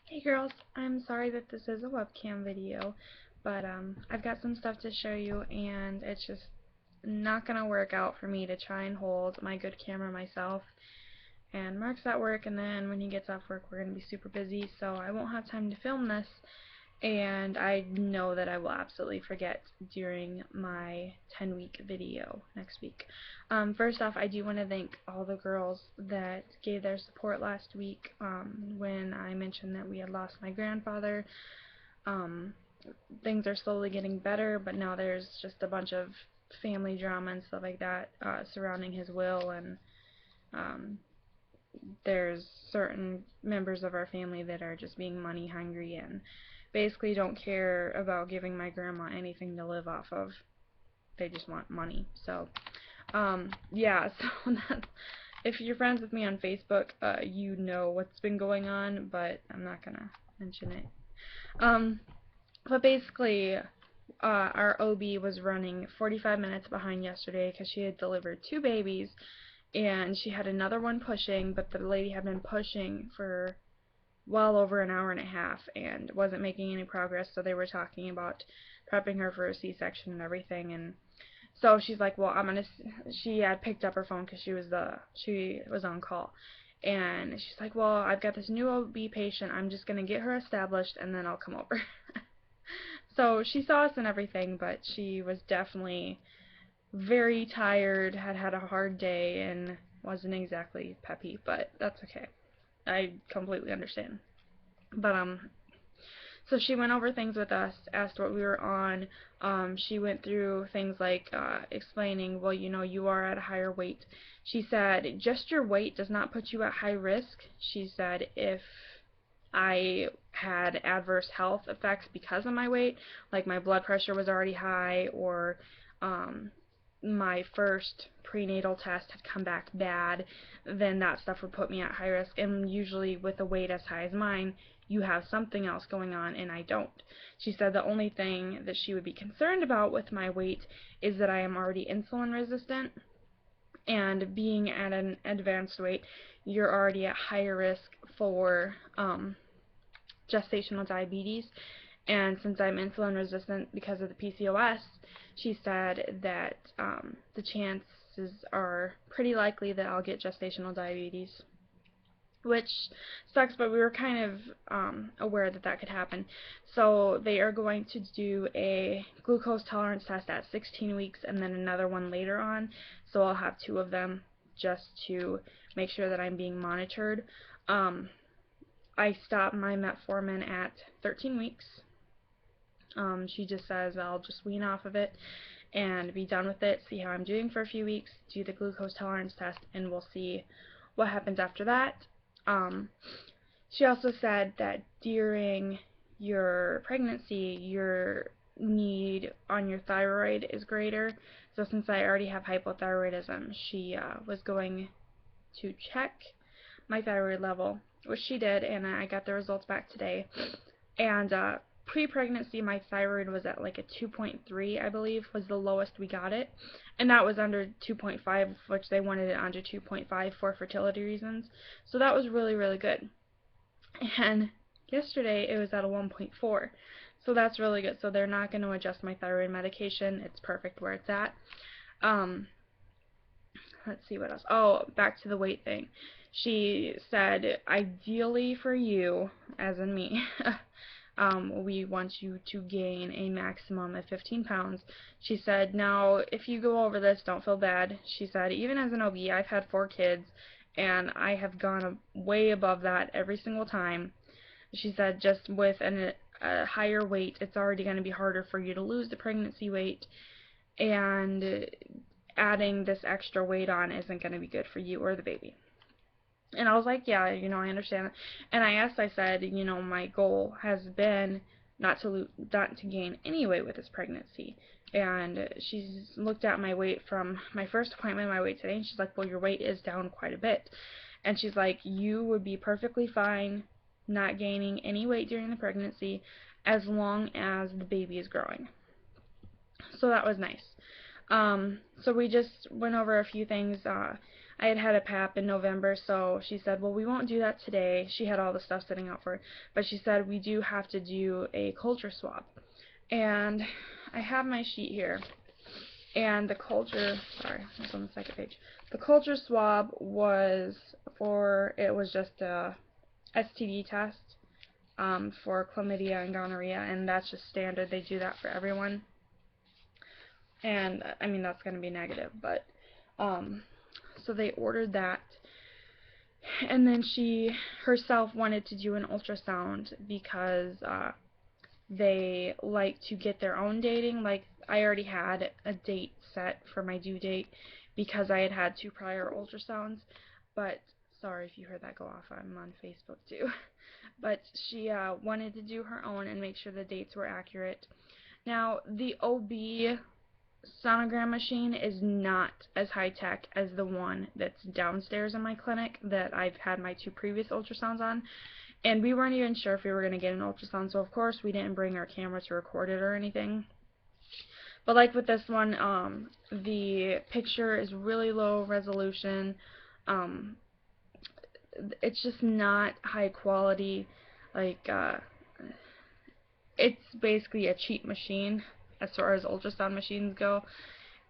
Hey girls, I'm sorry that this is a webcam video, but I've got some stuff to show you and it's just not gonna work out for me to try and hold my good camera myself. And Mark's at work, and then when he gets off work we're gonna be super busy, so I won't have time to film this, and I know that I will absolutely forget during my 10-week video next week. First off, I do want to thank all the girls that gave their support last week when I mentioned that we had lost my grandfather. Um, Things are slowly getting better, but now there's just a bunch of family drama and stuff like that surrounding his will, and um, there's certain members of our family that are just being money hungry and basically don't care about giving my grandma anything to live off of. They just want money. So, yeah, so that's, if you're friends with me on Facebook, you know what's been going on, but I'm not gonna mention it. Um, but basically, our OB was running 45 minutes behind yesterday because she had delivered two babies, and she had another one pushing, but the lady had been pushing for well over an hour and a half and wasn't making any progress, so they were talking about prepping her for a C-section and everything. And so she's like, well, she had picked up her phone because she was on call, and she's like, well, I've got this new OB patient, I'm just gonna get her established and then I'll come over. So she saw us and everything, but she was definitely very tired, had had a hard day, and wasn't exactly peppy, but that's okay. I completely understand. But so she went over things with us, asked what we were on. She went through things like explaining, well, you know, you are at a higher weight. She said, just your weight does not put you at high risk. She said, if I had adverse health effects because of my weight, like my blood pressure was already high, or um, my first prenatal test had come back bad, then that stuff would put me at high risk. And usually with a weight as high as mine, you have something else going on, and I don't. She said the only thing that she would be concerned about with my weight is that I am already insulin resistant, and being at an advanced weight, you're already at higher risk for gestational diabetes. And since I'm insulin resistant because of the PCOS, she said that the chances are pretty likely that I'll get gestational diabetes, which sucks, but we were kind of aware that that could happen. So they are going to do a glucose tolerance test at 16 weeks and then another one later on. So I'll have two of them just to make sure that I'm being monitored. I stopped my metformin at 13 weeks. She just says I'll just wean off of it and be done with it, see how I'm doing for a few weeks, do the glucose tolerance test, and we'll see what happens after that. Um, she also said that during your pregnancy, your need on your thyroid is greater. So since I already have hypothyroidism, she was going to check my thyroid level, which she did, and I got the results back today. And pre-pregnancy, my thyroid was at like a 2.3, I believe, was the lowest we got it. And that was under 2.5, which they wanted it under 2.5 for fertility reasons. So that was really, really good. And yesterday it was at a 1.4. So that's really good. So they're not going to adjust my thyroid medication. It's perfect where it's at. Um, let's see what else. Oh, back to the weight thing. She said, ideally for you, as in me, we want you to gain a maximum of 15 pounds. She said, now, if you go over this, don't feel bad. She said, even as an OB, I've had 4 kids, and I have gone way above that every single time. She said, just with a higher weight, it's already going to be harder for you to lose the pregnancy weight, and adding this extra weight on isn't going to be good for you or the baby. And I was like, yeah, you know, I understand. And I said, you know, my goal has been not to gain any weight with this pregnancy. And she's looked at my weight from my first appointment, my weight today, and she's like, well, your weight is down quite a bit. And she's like, you would be perfectly fine not gaining any weight during the pregnancy as long as the baby is growing. So that was nice. So we just went over a few things. I had had a PAP in November, so she said, well, we won't do that today. She had all the stuff sitting out for her, but she said we do have to do a culture swab. And I have my sheet here, and the culture, sorry, it's on the second page. The culture swab was it was just a STD test for chlamydia and gonorrhea, and that's just standard. They do that for everyone. And I mean, that's going to be negative, but so they ordered that, and then she herself wanted to do an ultrasound because they like to get their own dating. Like, I already had a date set for my due date because I had had 2 prior ultrasounds, but sorry if you heard that go off, I'm on Facebook too. But she wanted to do her own and make sure the dates were accurate. Now, the OB sonogram machine is not as high-tech as the one that's downstairs in my clinic that I've had my 2 previous ultrasounds on, and we weren't even sure if we were going to get an ultrasound, so of course we didn't bring our camera to record it or anything. But like with this one, the picture is really low resolution. It's just not high quality. Like, it's basically a cheap machine as far as ultrasound machines go.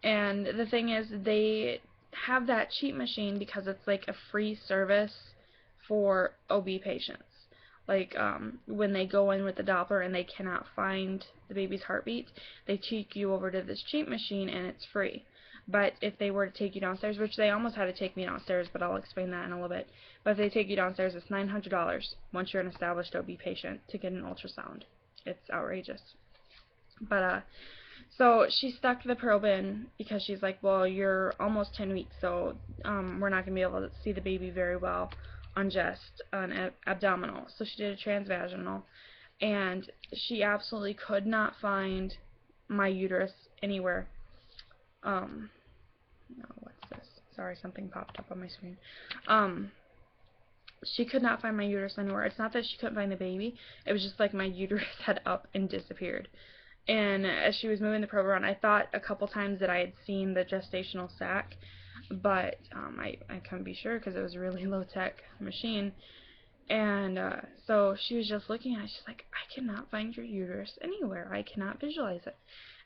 And the thing is, they have that cheap machine because it's like a free service for OB patients. Like, when they go in with the Doppler and they cannot find the baby's heartbeat, they take you over to this cheap machine and it's free. But if they were to take you downstairs, which they almost had to take me downstairs, but I'll explain that in a little bit. But if they take you downstairs, it's $900 once you're an established OB patient to get an ultrasound. It's outrageous. But, so she stuck the probe in because she's like, well, you're almost 10 weeks, so we're not going to be able to see the baby very well on just an abdominal. So she did a transvaginal, and she absolutely could not find my uterus anywhere. No, what's this? Sorry, something popped up on my screen. She could not find my uterus anywhere. It's not that she couldn't find the baby. It was just like my uterus had up and disappeared. And as she was moving the probe around, I thought a couple times that I had seen the gestational sac, but I couldn't be sure because it was a really low-tech machine. And so she was just looking at it. She's like, I cannot find your uterus anywhere. I cannot visualize it.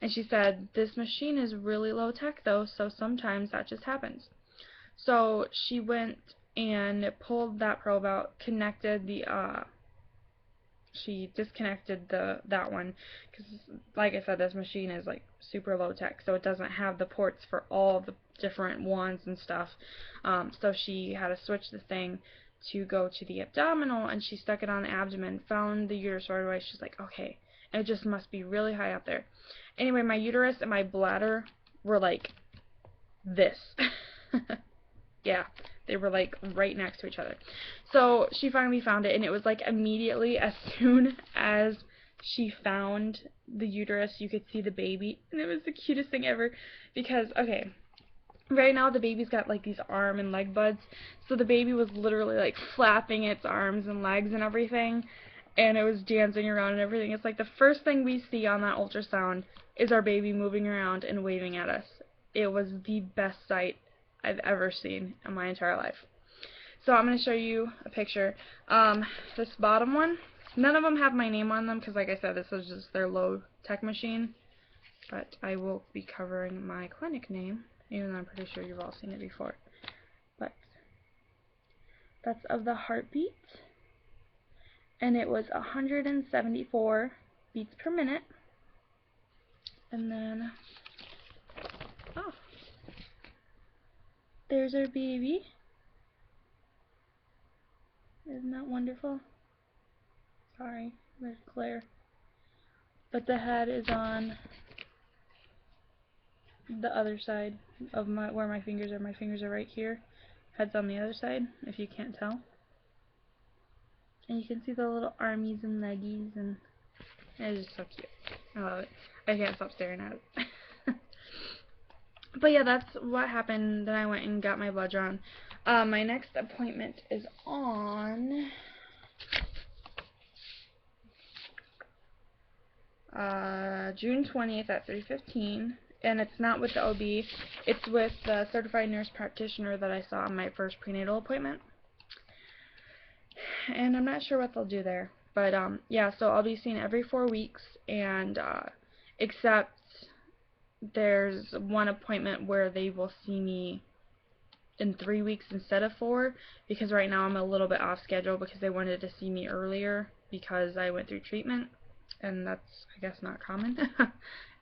And she said, this machine is really low-tech, though, so sometimes that just happens. So she went and pulled that probe out, connected the she disconnected that one because, like I said, this machine is like super low tech, so it doesn't have the ports for all the different wands and stuff. So she had to switch the thing to go to the abdominal, and she stuck it on the abdomen, found the uterus right away. She's like, okay, it just must be really high up there. Anyway, my uterus and my bladder were like this. Yeah, they were like right next to each other. So she finally found it, and it was like immediately as soon as she found the uterus, you could see the baby, and it was the cutest thing ever because, okay, right now the baby's got like these arm and leg buds, so the baby was literally like flapping its arms and legs and everything, and it was dancing around and everything. It's like the first thing we see on that ultrasound is our baby moving around and waving at us. It was the best sight I've ever seen in my entire life. So I'm going to show you a picture. This bottom one, none of them have my name on them because, like I said, this is just their low-tech machine. But I will be covering my clinic name, even though I'm pretty sure you've all seen it before. But that's of the heartbeat, and it was 174 beats per minute. And then, oh, there's our baby. Isn't that wonderful? Sorry, there's glare. But the head is on the other side of where my fingers are. My fingers are right here. Head's on the other side, if you can't tell. And you can see the little armies and leggies, and it's just so cute. I love it. I can't stop staring at it. But yeah, that's what happened. Then I went and got my blood drawn. My next appointment is on June 20th at 3:15, and it's not with the OB, it's with the certified nurse practitioner that I saw on my first prenatal appointment. And I'm not sure what they'll do there. But yeah, so I'll be seen every 4 weeks, and except there's one appointment where they will see me in 3 weeks instead of 4, because right now I'm a little bit off schedule because they wanted to see me earlier because I went through treatment, and that's, I guess, not common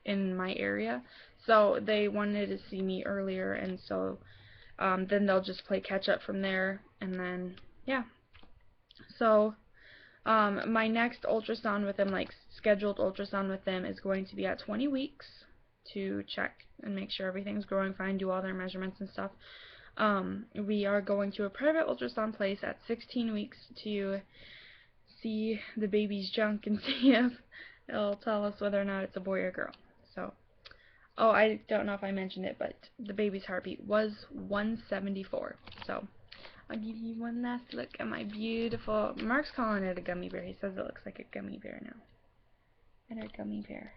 in my area. So they wanted to see me earlier, and so then they'll just play catch up from there, and then yeah. So my next ultrasound with them, like scheduled ultrasound with them, is going to be at 20 weeks to check and make sure everything's growing fine, do all their measurements and stuff. We are going to a private ultrasound place at 16 weeks to see the baby's junk and see if it'll tell us whether or not it's a boy or girl. So, oh, I don't know if I mentioned it, but the baby's heartbeat was 174. So, I'll give you one last look at my beautiful, Mark's calling it a gummy bear. He says it looks like a gummy bear now. And a gummy bear.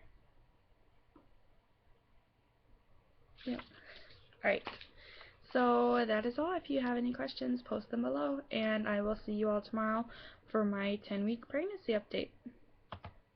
Yep. Alright. So that is all. If you have any questions, post them below, and I will see you all tomorrow for my 10-week pregnancy update.